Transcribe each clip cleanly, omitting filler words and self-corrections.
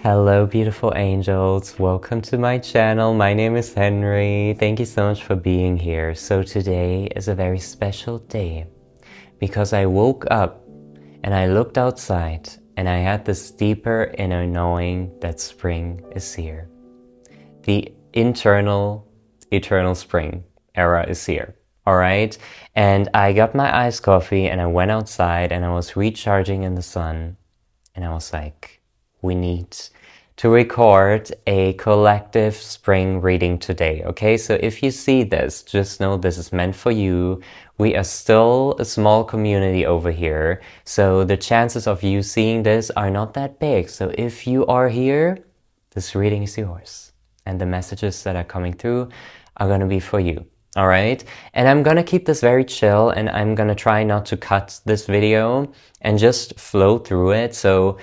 Hello beautiful angels, welcome to my channel. My name is Henry. Thank you so much for being here. So today is a very special day because I woke up and I looked outside and I had this deeper inner knowing that spring is here. The eternal spring era is here. Alright? And I got my iced coffee and I went outside and I was recharging in the sun and I was like, we need to record a collective spring reading today, okay? So if you see this, just know this is meant for you. We are still a small community over here, so the chances of you seeing this are not that big. So if you are here, this reading is yours. And the messages that are coming through are gonna be for you. All right. And I'm gonna keep this very chill and I'm gonna try not to cut this video and just flow through it. So,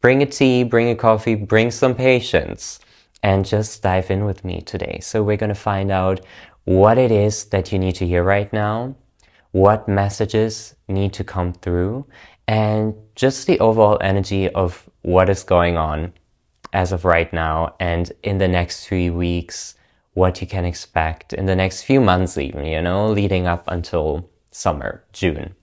bring a tea, bring a coffee, bring some patience and just dive in with me today. So we're gonna find out what it is that you need to hear right now, what messages need to come through, and just the overall energy of what is going on as of right now and in the next 3 weeks, what you can expect in the next few months even, leading up until summer, June.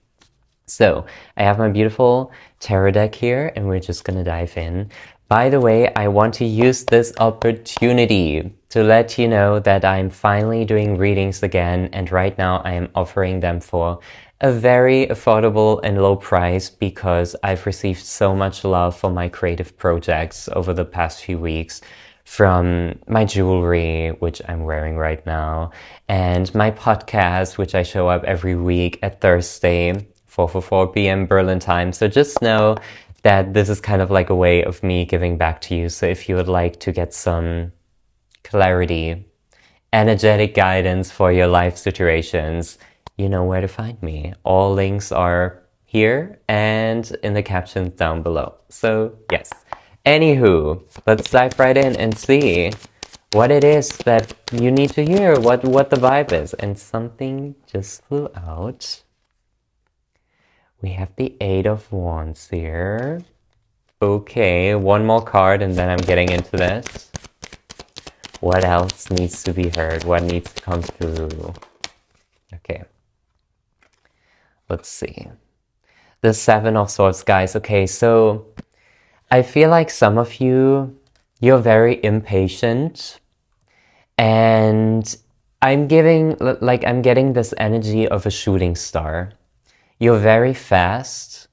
So I have my beautiful tarot deck here and we're just gonna dive in. By the way, I want to use this opportunity to let you know that I'm finally doing readings again, and right now I am offering them for a very affordable and low price because I've received so much love for my creative projects over the past few weeks, from my jewelry, which I'm wearing right now, and my podcast, which I show up every week at Thursday, 4 p.m. Berlin time. So just know that this is kind of like a way of me giving back to you. So if you would like to get some clarity, energetic guidance for your life situations, you know where to find me. All links are here and in the captions down below. So yes. Anywho, let's dive right in and see what it is that you need to hear, what the vibe is. And something just flew out. We have the 8 of Wands here. Okay, one more card and then I'm getting into this. What else needs to be heard? What needs to come through? Okay. Let's see. The 7 of Swords, guys. Okay, so I feel like some of you're very impatient, and I'm getting this energy of a shooting star. You're very fast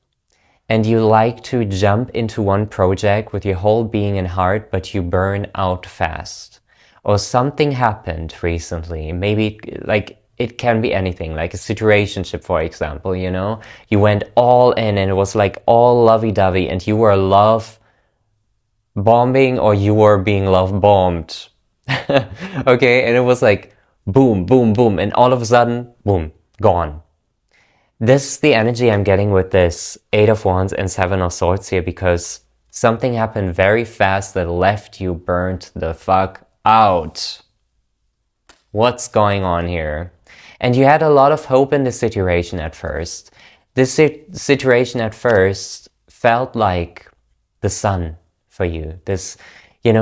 and you like to jump into one project with your whole being and heart, but you burn out fast. Or something happened recently. Maybe it can be anything, like a situationship, for example, You went all in and it was like all lovey-dovey and you were love bombing or you were being love bombed. Okay, and it was like boom, boom, boom, and all of a sudden, boom, gone. This is the energy I'm getting with this 8 of Wands and 7 of Swords here, because something happened very fast that left you burnt the fuck out. What's going on here? And you had a lot of hope in this situation at first. This situation at first felt like the sun for you. This,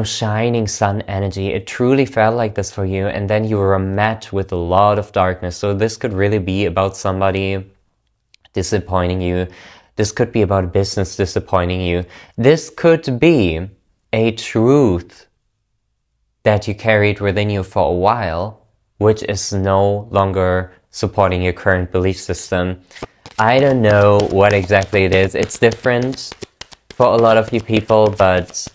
shining sun energy. It truly felt like this for you. And then you were met with a lot of darkness. So this could really be about somebody disappointing you. This could be about business disappointing you. This could be a truth that you carried within you for a while, which is no longer supporting your current belief system. I don't know what exactly it is. It's different for a lot of you people, but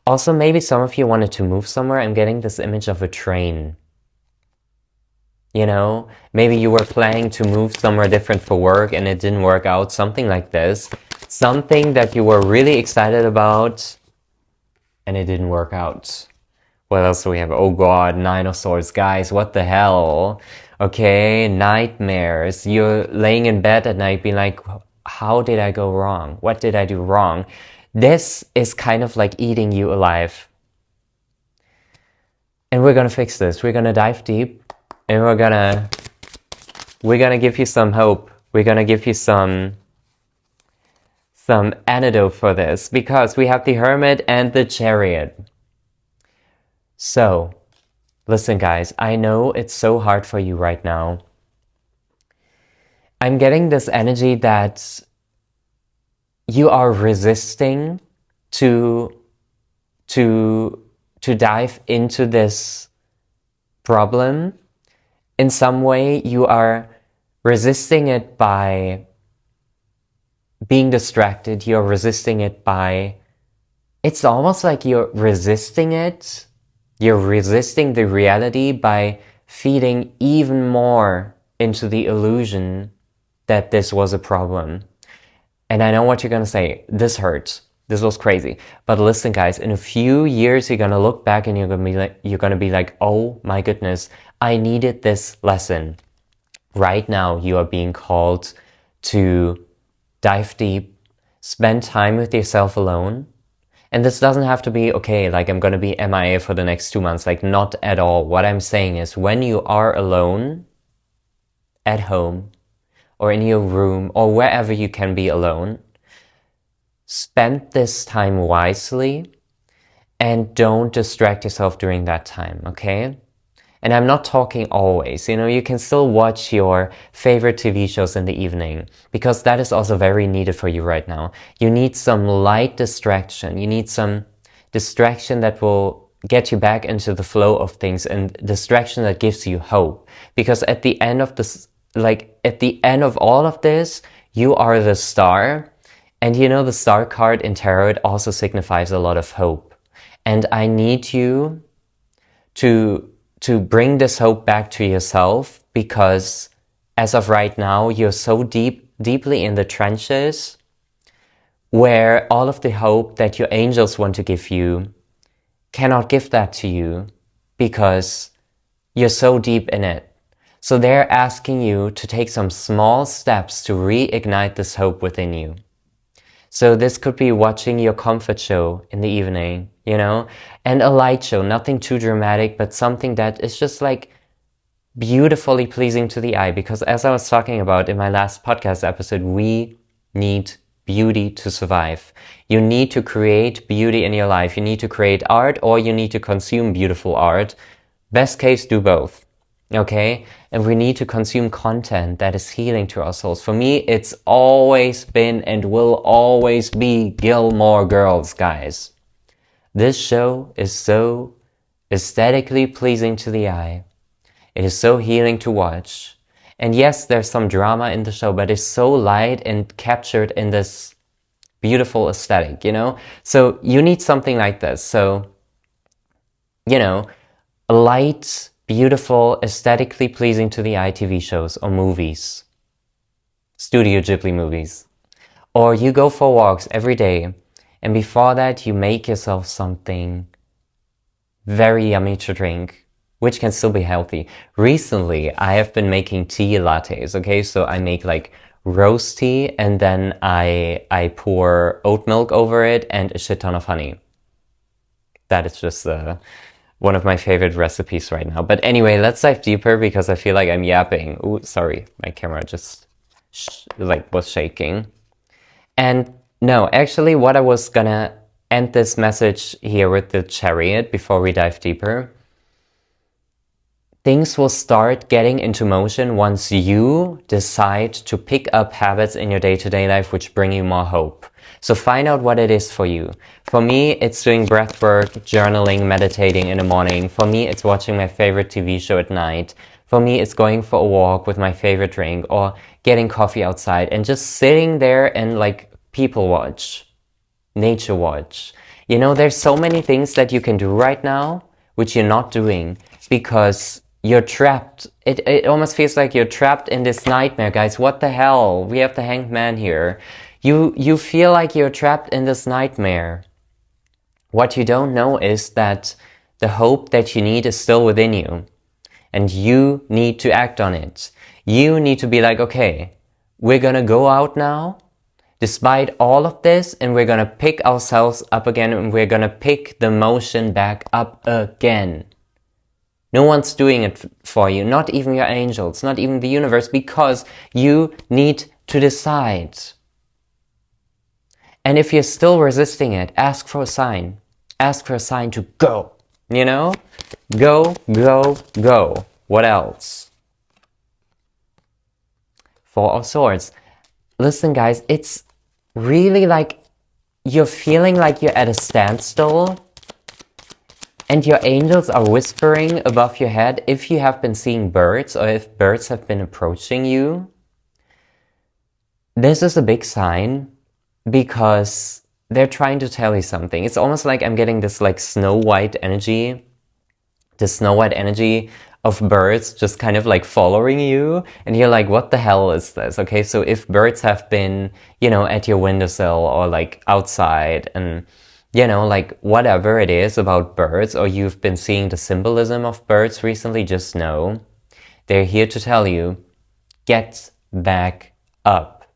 also maybe some of you wanted to move somewhere. I'm getting this image of a train. Maybe you were planning to move somewhere different for work and it didn't work out, something like this. Something that you were really excited about and it didn't work out. What else do we have? Oh God, 9 of Swords. Guys, what the hell? Okay, nightmares. You're laying in bed at night being like, how did I go wrong? What did I do wrong? This is kind of like eating you alive. And we're gonna fix this. We're gonna dive deep and we're gonna give you some hope. We're gonna give you some antidote for this, because we have the Hermit and the Chariot. So, listen guys, I know it's so hard for you right now. I'm getting this energy that you are resisting to dive into this problem. In some way, you are resisting it by being distracted. You're resisting it by... It's almost like you're resisting it. You're resisting the reality by feeding even more into the illusion that this was a problem. And I know what you're gonna say. This hurts. This was crazy. But listen, guys, in a few years, you're gonna look back and you're gonna be like, oh my goodness, I needed this lesson. Right now, you are being called to dive deep, spend time with yourself alone. And this doesn't have to be, okay, like I'm gonna be MIA for the next 2 months. Like, not at all. What I'm saying is, when you are alone, at home, or in your room, or wherever you can be alone, spend this time wisely and don't distract yourself during that time, okay? And I'm not talking always, you can still watch your favorite TV shows in the evening, because that is also very needed for you right now. You need some light distraction. You need some distraction that will get you back into the flow of things, and distraction that gives you hope. Because at the end of this, at the end of all of this, you are the star. And the star card in tarot also signifies a lot of hope. And I need you to bring this hope back to yourself, because as of right now, you're so deeply in the trenches, where all of the hope that your angels want to give you cannot give that to you, because you're so deep in it. So they're asking you to take some small steps to reignite this hope within you. So this could be watching your comfort show in the evening, and a light show, nothing too dramatic, but something that is just like beautifully pleasing to the eye. Because as I was talking about in my last podcast episode, we need beauty to survive. You need to create beauty in your life. You need to create art, or you need to consume beautiful art. Best case, do both. Okay? And we need to consume content that is healing to our souls. For me, it's always been and will always be Gilmore Girls, guys. This show is so aesthetically pleasing to the eye. It is so healing to watch. And yes, there's some drama in the show, but it's so light and captured in this beautiful aesthetic, So you need something like this. So, light, beautiful, aesthetically pleasing to the eye TV shows or movies. Studio Ghibli movies. Or you go for walks every day, and before that you make yourself something very yummy to drink, which can still be healthy. Recently, I have been making tea lattes, okay? So I make like rose tea, and then I pour oat milk over it and a shit ton of honey. That is just one of my favorite recipes right now. But anyway, let's dive deeper, because I feel like I'm yapping. Ooh, sorry, my camera just was shaking. And no, actually what I was gonna end this message here with the Chariot before we dive deeper. Things will start getting into motion once you decide to pick up habits in your day-to-day life which bring you more hope. So find out what it is for you. For me, it's doing breathwork, journaling, meditating in the morning. For me, it's watching my favorite TV show at night. For me, it's going for a walk with my favorite drink, or getting coffee outside and just sitting there and people watch, nature watch. There's so many things that you can do right now which you're not doing because you're trapped. It almost feels like you're trapped in this nightmare, guys. What the hell? We have the Hanged Man here. You feel like you're trapped in this nightmare. What you don't know is that the hope that you need is still within you. And you need to act on it. You need to be like, okay, we're gonna go out now, despite all of this, and we're gonna pick ourselves up again, and we're gonna pick the motion back up again. No one's doing it for you, not even your angels, not even the universe, because you need to decide. And if you're still resisting it, ask for a sign. Ask for a sign to go, you know? Go, go, go. What else? Four of Swords. Listen, guys, it's really like you're feeling like you're at a standstill and your angels are whispering above your head. If you have been seeing birds or if birds have been approaching you, this is a big sign because they're trying to tell you something. It's almost like I'm getting this like Snow White energy, the Snow White energy of birds just kind of like following you, and you're like, what the hell is this? Okay, so if birds have been, you know, at your windowsill or like outside and, you know, like whatever it is about birds, or you've been seeing the symbolism of birds recently, just know they're here to tell you, get back up.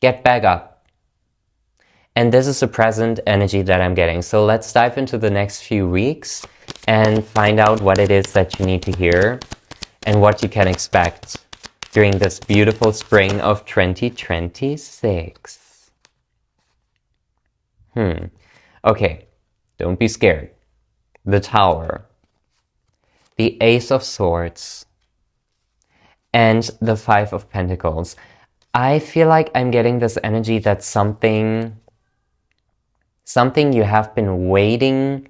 Get back up. And this is the present energy that I'm getting. So let's dive into the next few weeks and find out what it is that you need to hear and what you can expect during this beautiful spring of 2026. Okay, don't be scared. The Tower, the Ace of Swords, and the Five of Pentacles. I feel like I'm getting this energy that something you have been waiting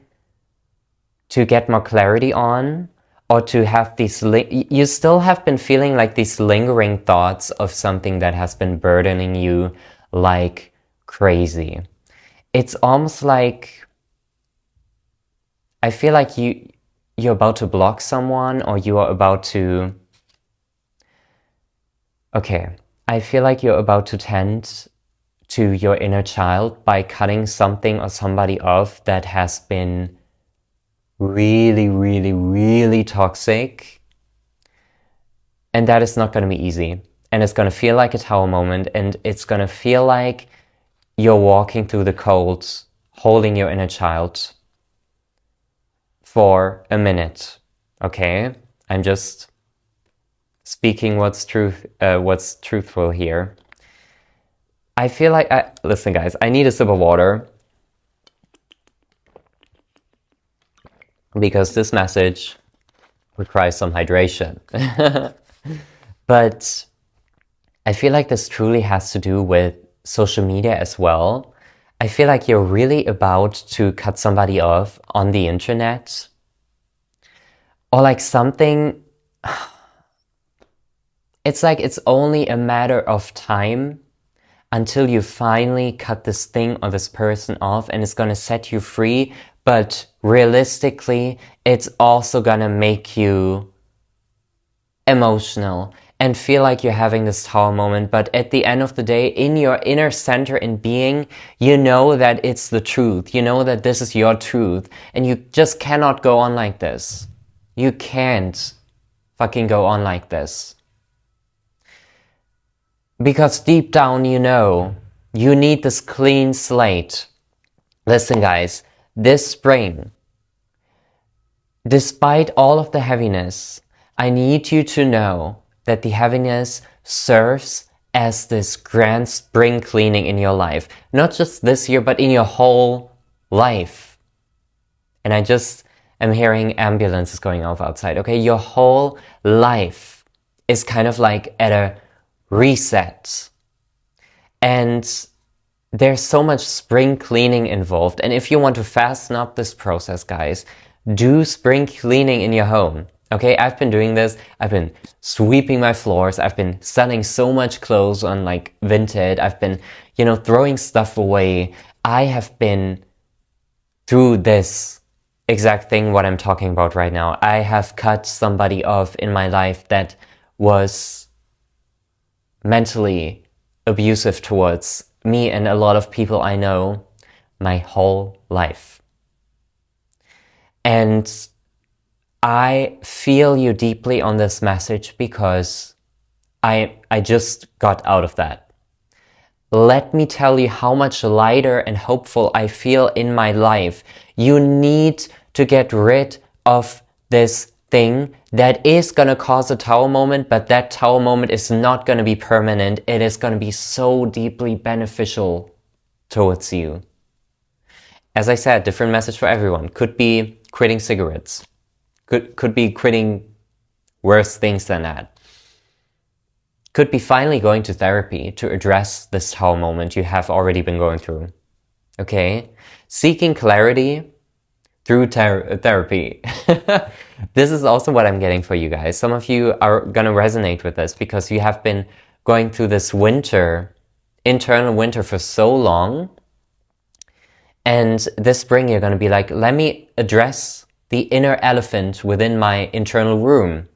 to get more clarity on, or to have these, you still have been feeling like these lingering thoughts of something that has been burdening you like crazy. It's almost like, I feel like you're about to block someone, or you are about to, okay, I feel like you're about to tend to your inner child by cutting something or somebody off that has been really, really, really toxic. And that is not going to be easy. And it's going to feel like a tower moment, and it's going to feel like you're walking through the cold, holding your inner child for a minute. Okay? I'm just speaking what's truthful here. I feel like, listen guys, I need a sip of water because this message requires some hydration. But I feel like this truly has to do with social media as well. I feel like you're really about to cut somebody off on the internet, or like something. It's like it's only a matter of time until you finally cut this thing or this person off, and it's gonna set you free. But realistically, it's also gonna make you emotional and feel like you're having this tower moment. But at the end of the day, in your inner center and being, you know that it's the truth. You know that this is your truth, and you just cannot go on like this. You can't fucking go on like this. Because deep down, you know, you need this clean slate. Listen, guys, this spring, despite all of the heaviness, I need you to know that the heaviness serves as this grand spring cleaning in your life. Not just this year, but in your whole life. And I just am hearing ambulances going off outside. Okay, your whole life is kind of like at a reset. And there's so much spring cleaning involved. And if you want to fasten up this process, guys, do spring cleaning in your home. Okay, I've been doing this. I've been sweeping my floors. I've been selling so much clothes on like Vinted. I've been, you know, throwing stuff away. I have been through this exact thing, what I'm talking about right now. I have cut somebody off in my life that was mentally abusive towards me and a lot of people I know my whole life. And I feel you deeply on this message because I just got out of that. Let me tell you how much lighter and hopeful I feel in my life. You need to get rid of this thing that is going to cause a tower moment, but that tower moment is not going to be permanent. It is going to be so deeply beneficial towards you. As I said, different message for everyone. Could be quitting cigarettes. Could be quitting worse things than that. Could be finally going to therapy to address this tower moment you have already been going through. Okay? Seeking clarity through therapy. This is also what I'm getting for you guys. Some of you are gonna resonate with this because you have been going through this internal winter for so long. And this spring you're gonna be like, let me address the inner elephant within my internal room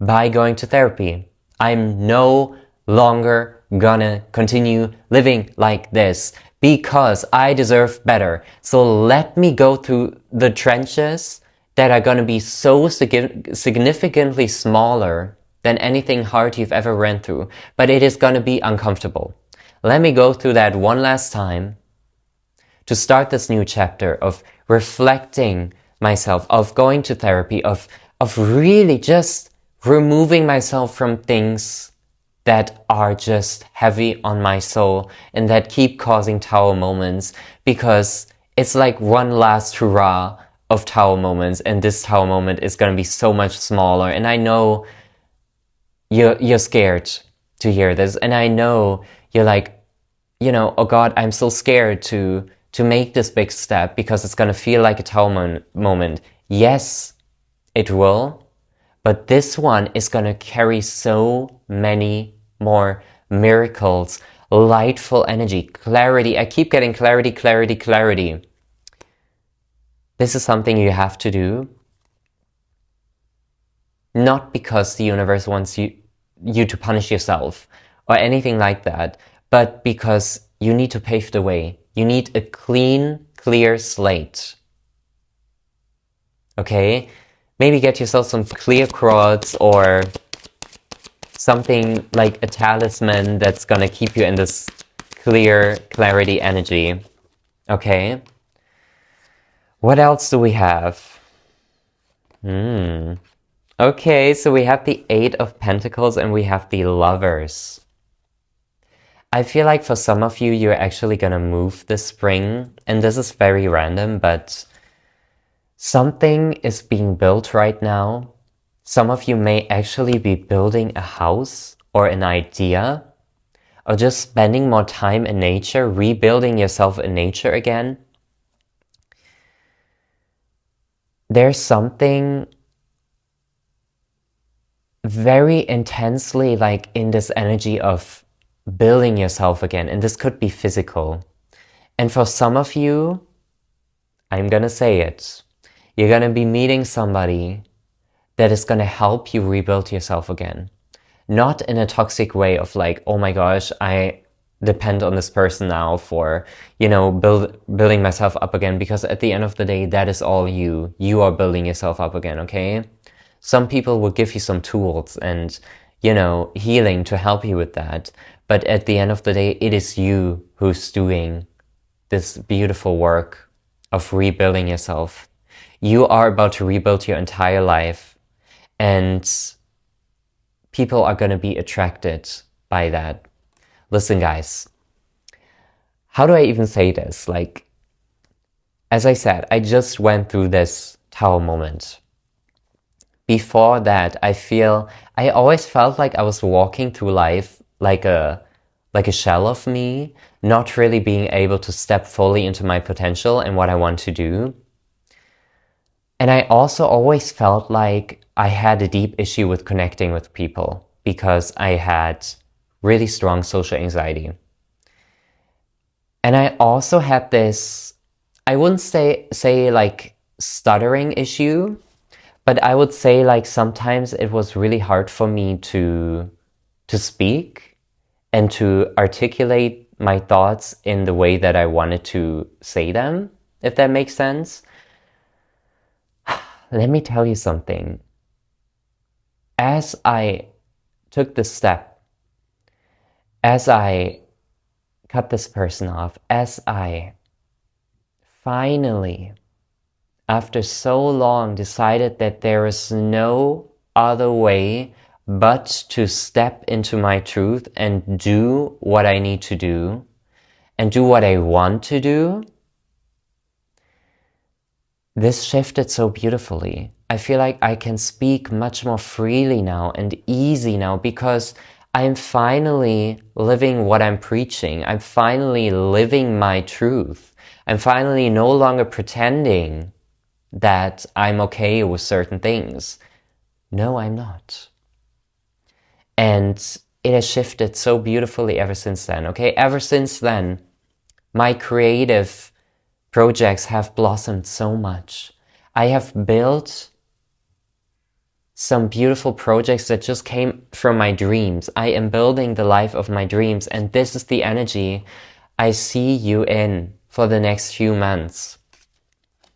by going to therapy. I'm no longer gonna continue living like this because I deserve better. So let me go through the trenches that are gonna be so significantly smaller than anything hard you've ever ran through, but it is gonna be uncomfortable. Let me go through that one last time to start this new chapter of reflecting myself, of going to therapy, of really just removing myself from things that are just heavy on my soul and that keep causing tower moments, because it's like one last hurrah of tower moments, and this tower moment is going to be so much smaller. And I know you're scared to hear this, and I know you're like, oh God, I'm so scared to make this big step because it's going to feel like a tower moment. Yes, it will. But this one is going to carry so many more miracles, lightful energy, clarity. I keep getting clarity, clarity, clarity. This is something you have to do. Not because the universe wants you to punish yourself or anything like that, but because you need to pave the way. You need a clean, clear slate. Okay? Maybe get yourself some clear quartz or something like a talisman that's gonna keep you in this clarity energy. Okay? What else do we have? Okay, so we have the Eight of Pentacles and we have the Lovers. I feel like for some of you, you're actually gonna move this spring, and this is very random, but something is being built right now. Some of you may actually be building a house or an idea, or just spending more time in nature, rebuilding yourself in nature again. There's something very intensely like in this energy of building yourself again, and this could be physical. And for some of you, I'm gonna say it, you're gonna be meeting somebody that is gonna help you rebuild yourself again. Not in a toxic way of like, oh my gosh, I depend on this person now for, building myself up again, because at the end of the day, that is all you. You are building yourself up again, okay? Some people will give you some tools and, healing to help you with that. But at the end of the day, it is you who's doing this beautiful work of rebuilding yourself. You are about to rebuild your entire life, and people are going to be attracted by that. Listen, guys, how do I even say this? Like, as I said, I just went through this tower moment. Before that, I always felt like I was walking through life like a shell of me, not really being able to step fully into my potential and what I want to do. And I also always felt like I had a deep issue with connecting with people because I had really strong social anxiety. And I also had this, I wouldn't say like stuttering issue, but I would say like sometimes it was really hard for me to speak and to articulate my thoughts in the way that I wanted to say them, if that makes sense. Let me tell you something. As I took this step, as I cut this person off, as I finally after so long, decided that there is no other way but to step into my truth and do what I need to do and do what I want to do, this shifted so beautifully. I feel like I can speak much more freely now and easy now because I'm finally living what I'm preaching. I'm finally living my truth. I'm finally no longer pretending that I'm okay with certain things. No, I'm not. And it has shifted so beautifully ever since then, okay? Ever since then, my creative projects have blossomed so much. I have built some beautiful projects that just came from my dreams. I am building the life of my dreams, and this is the energy I see you in for the next few months.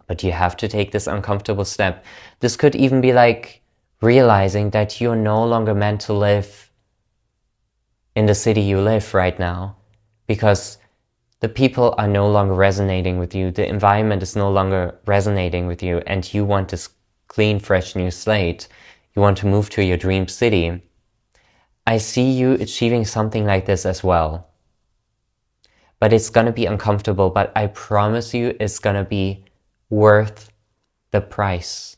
But you have to take this uncomfortable step. This could even be like realizing that you're no longer meant to live in the city you live right now, because the people are no longer resonating with you, the environment is no longer resonating with you, and you want this clean, fresh new slate. You want to move to your dream city. I see you achieving something like this as well. But it's gonna be uncomfortable, but I promise you it's gonna be worth the price.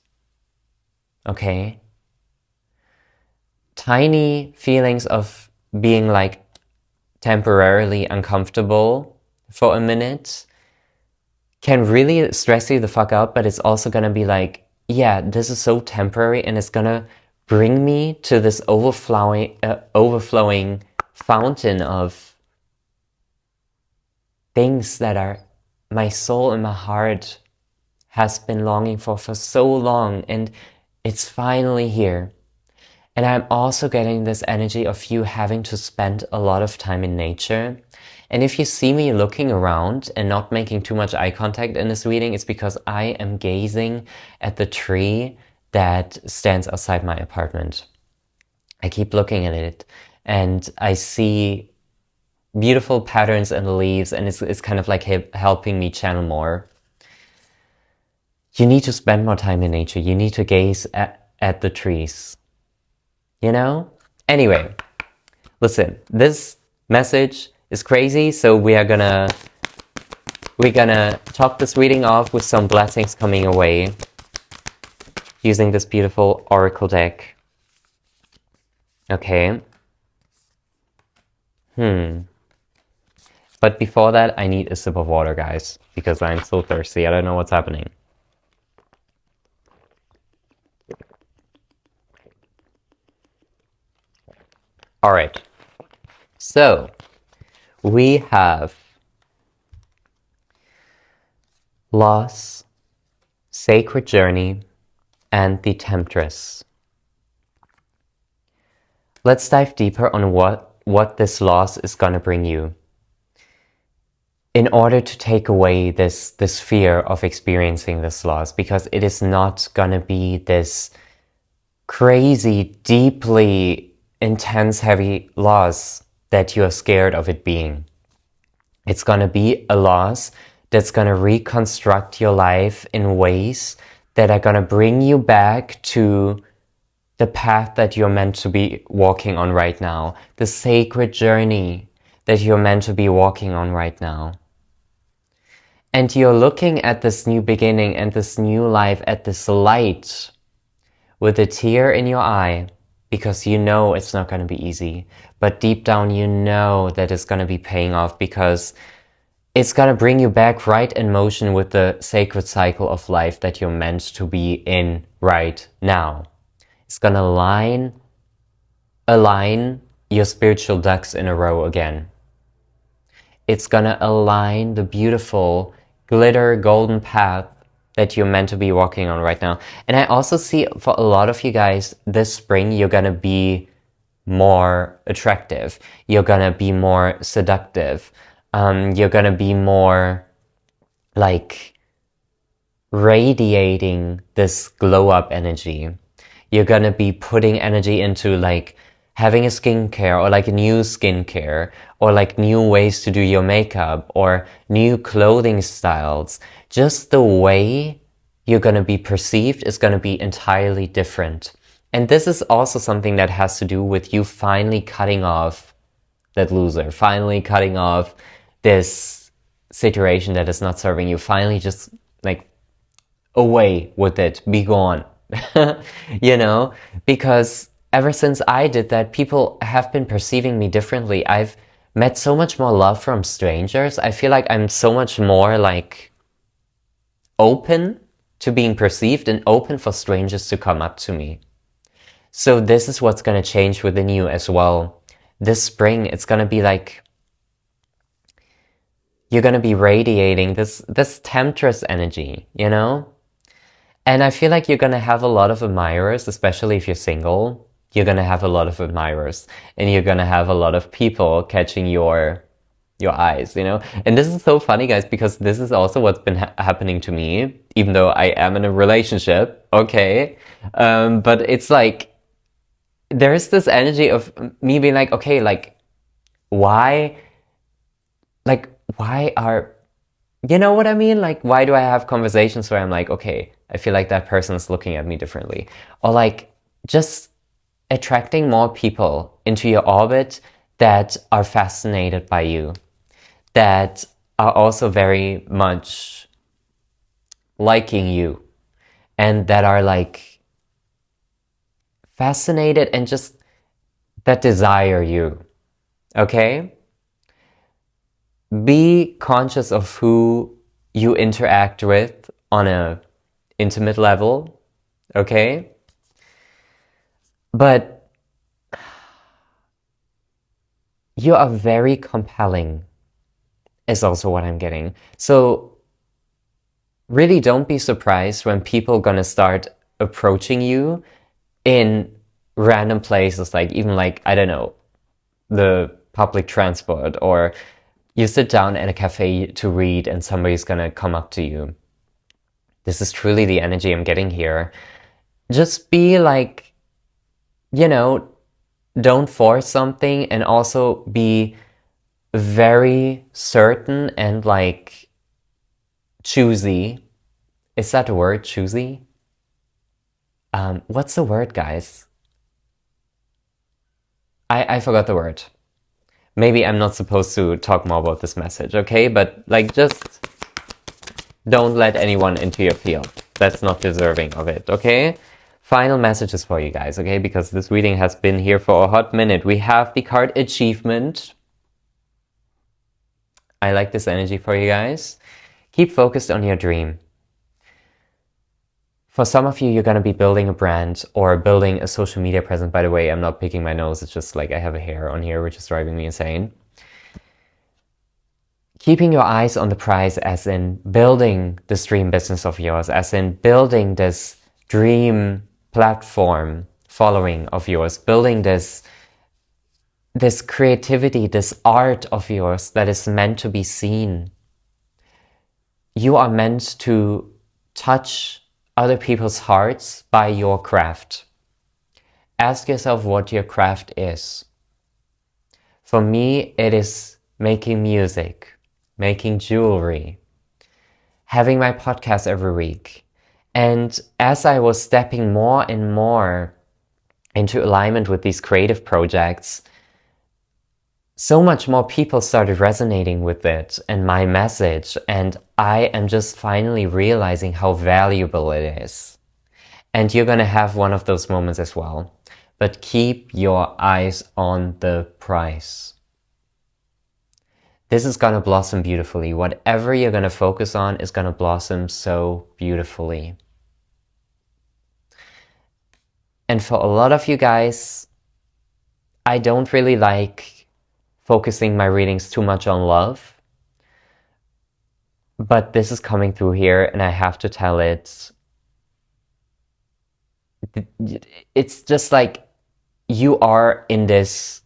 Okay? Tiny feelings of being like temporarily uncomfortable for a minute can really stress you the fuck out, but it's also gonna be like, yeah, this is so temporary and it's gonna bring me to this overflowing fountain of things that are my soul and my heart has been longing for so long, and it's finally here. And I'm also getting this energy of you having to spend a lot of time in nature. And if you see me looking around and not making too much eye contact in this reading, it's because I am gazing at the tree that stands outside my apartment. I keep looking at it and I see beautiful patterns in the leaves, and it's kind of like helping me channel more. You need to spend more time in nature. You need to gaze at the trees. You know? Anyway, listen, this message is crazy, so we're gonna top this reading off with some blessings coming away using this beautiful oracle deck. Okay. But before that, I need a sip of water, guys, because I'm so thirsty. I don't know what's happening. All right. So we have loss, sacred journey, and the temptress. Let's dive deeper on what this loss is gonna bring you. In order to take away this fear of experiencing this loss, because it is not gonna be this crazy, deeply intense, heavy loss that you're scared of it being. It's gonna be a loss that's gonna reconstruct your life in ways that are gonna bring you back to the path that you're meant to be walking on right now, the sacred journey that you're meant to be walking on right now. And you're looking at this new beginning and this new life, at this light, with a tear in your eye, because you know it's not going to be easy. But deep down you know that it's going to be paying off, because it's going to bring you back right in motion with the sacred cycle of life that you're meant to be in right now. It's going to align your spiritual ducks in a row again. It's going to align the beautiful glitter golden path that you're meant to be walking on right now. And I also see for a lot of you guys, this spring, you're gonna be more attractive. You're gonna be more seductive. You're gonna be more like radiating this glow up energy. You're gonna be putting energy into like having a skincare, or like a new skincare, or like new ways to do your makeup, or new clothing styles. Just the way you're going to be perceived is going to be entirely different. And this is also something that has to do with you finally cutting off that loser, finally cutting off this situation that is not serving you, finally just like away with it, be gone, you know, because ever since I did that, people have been perceiving me differently. I've met so much more love from strangers. I feel like I'm so much more like open to being perceived and open for strangers to come up to me. So this is what's going to change within you as well. This spring, it's going to be like you're going to be radiating this temptress energy, you know? And I feel like you're going to have a lot of admirers, especially if you're single. You're going to have a lot of admirers and you're going to have a lot of people catching your eyes, you know? And this is so funny, guys, because this is also what's been happening to me, even though I am in a relationship, okay? But it's like, there's this energy of me being like, okay, like, why are, you know what I mean? Like, why do I have conversations where I'm like, okay, I feel like that person is looking at me differently? Or like, just attracting more people into your orbit that are fascinated by you, that are also very much liking you, and that are like fascinated and just that desire you, okay? Be conscious of who you interact with on a intimate level, okay? But you are very compelling, is also what I'm getting. So really don't be surprised when people gonna start approaching you in random places, like even like, I don't know, the public transport, or you sit down at a cafe to read and somebody's gonna come up to you. This is truly the energy I'm getting here. Just be like, you know, don't force something, and also be very certain and like choosy. Is that a word, choosy? What's the word, guys? I forgot the word. Maybe I'm not supposed to talk more about this message, okay? But like, just don't let anyone into your field that's not deserving of it, okay? Final messages for you guys, okay? Because this reading has been here for a hot minute. We have the card Achievement. I like this energy for you guys. Keep focused on your dream. For some of you, you're going to be building a brand or building a social media presence. By the way, I'm not picking my nose. It's just like I have a hair on here, which is driving me insane. Keeping your eyes on the prize, as in building this dream business of yours, as in building this dream platform following of yours, building this creativity, this art of yours that is meant to be seen. You are meant to touch other people's hearts by your craft. Ask yourself what your craft is. For me, it is making music, making jewelry, having my podcast every week. And as I was stepping more and more into alignment with these creative projects, so much more people started resonating with it and my message, and I am just finally realizing how valuable it is. And you're gonna have one of those moments as well. But keep your eyes on the prize. This is gonna blossom beautifully. Whatever you're gonna focus on is gonna blossom so beautifully. And for a lot of you guys, I don't really like focusing my readings too much on love. But this is coming through here, and I have to tell it. It's just like you are in this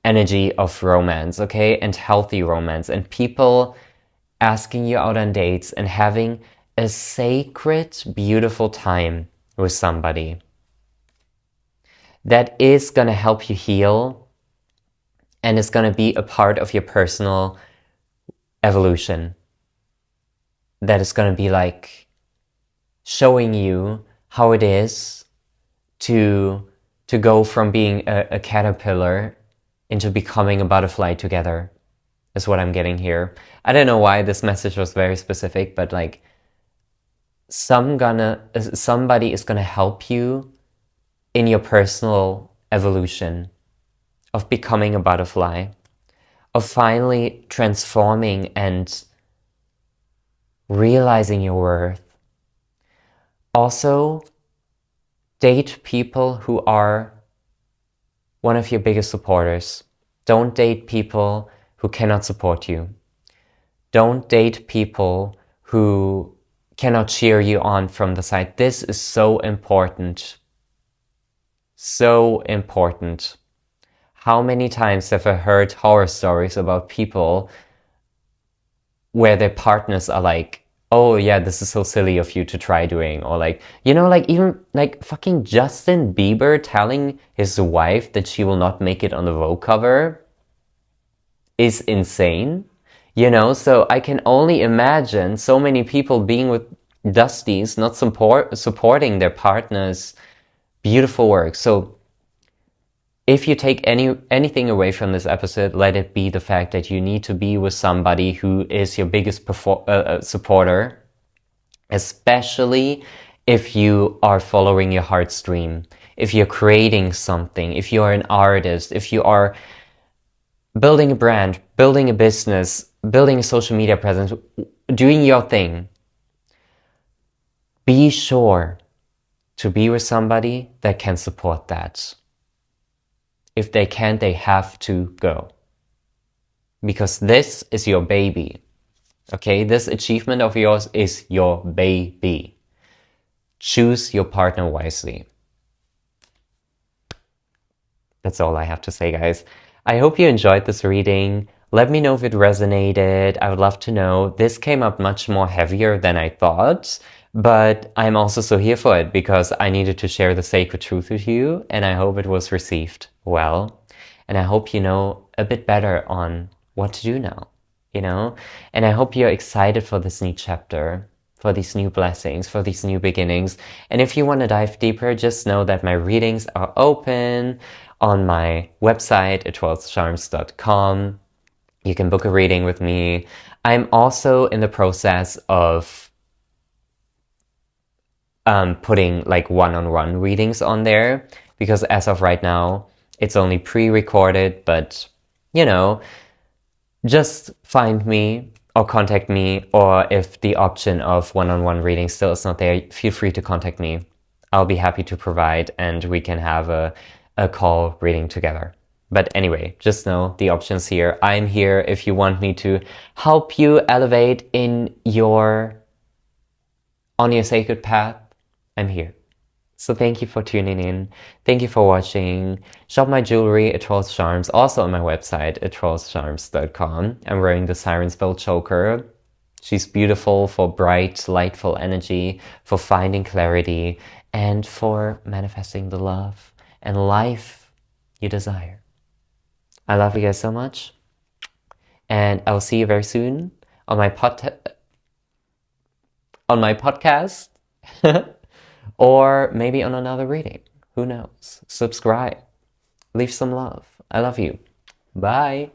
energy of romance, okay? And healthy romance. And people asking you out on dates and having a sacred, beautiful time with somebody that is going to help you heal and is going to be a part of your personal evolution. That is going to be like showing you how it is to go from being a caterpillar into becoming a butterfly together, is what I'm getting here. I don't know why this message was very specific, but like somebody is gonna help you in your personal evolution of becoming a butterfly, of finally transforming and realizing your worth. Also, date people who are one of your biggest supporters. Don't date people who cannot support you. Don't date people who cannot cheer you on from the side. This is so important. So important. How many times have I heard horror stories about people where their partners are like, oh yeah, this is so silly of you to try doing, or like, you know, like even like fucking Justin Bieber telling his wife that she will not make it on the Vogue cover is insane, you know. So I can only imagine so many people being with Dusties, not supporting their partner's beautiful work. So if you take anything away from this episode, let it be the fact that you need to be with somebody who is your biggest supporter, especially if you are following your heartstream, if you're creating something, if you are an artist, if you are building a brand, building a business, building a social media presence, doing your thing. Be sure to be with somebody that can support that. If they can't, they have to go. Because this is your baby. Okay, this achievement of yours is your baby. Choose your partner wisely. That's all I have to say, guys. I hope you enjoyed this reading. Let me know if it resonated. I would love to know. This came up much more heavier than I thought, but I'm also so here for it because I needed to share the sacred truth with you, and I hope it was received well. And I hope you know a bit better on what to do now, you know? And I hope you're excited for this new chapter, for these new blessings, for these new beginnings. And if you want to dive deeper, just know that my readings are open on my website at @12charms.com. You can book a reading with me. I'm also in the process of putting like one-on-one readings on there, because as of right now, it's only pre-recorded, but you know, just find me or contact me, or if the option of one-on-one reading still is not there, feel free to contact me. I'll be happy to provide, and we can have a call reading together. But anyway, just know the options here. I'm here if you want me to help you elevate on your sacred path. I'm here. So thank you for tuning in. Thank you for watching. Shop my jewelry at Trolls Charms, also on my website at trollscharms.com. I'm wearing the Siren Spell Choker. She's beautiful for bright, lightful energy, for finding clarity, and for manifesting the love and life you desire. I love you guys so much, and I'll see you very soon on my podcast. Or maybe on another reading. Who knows? Subscribe. Leave some love. I love you. Bye.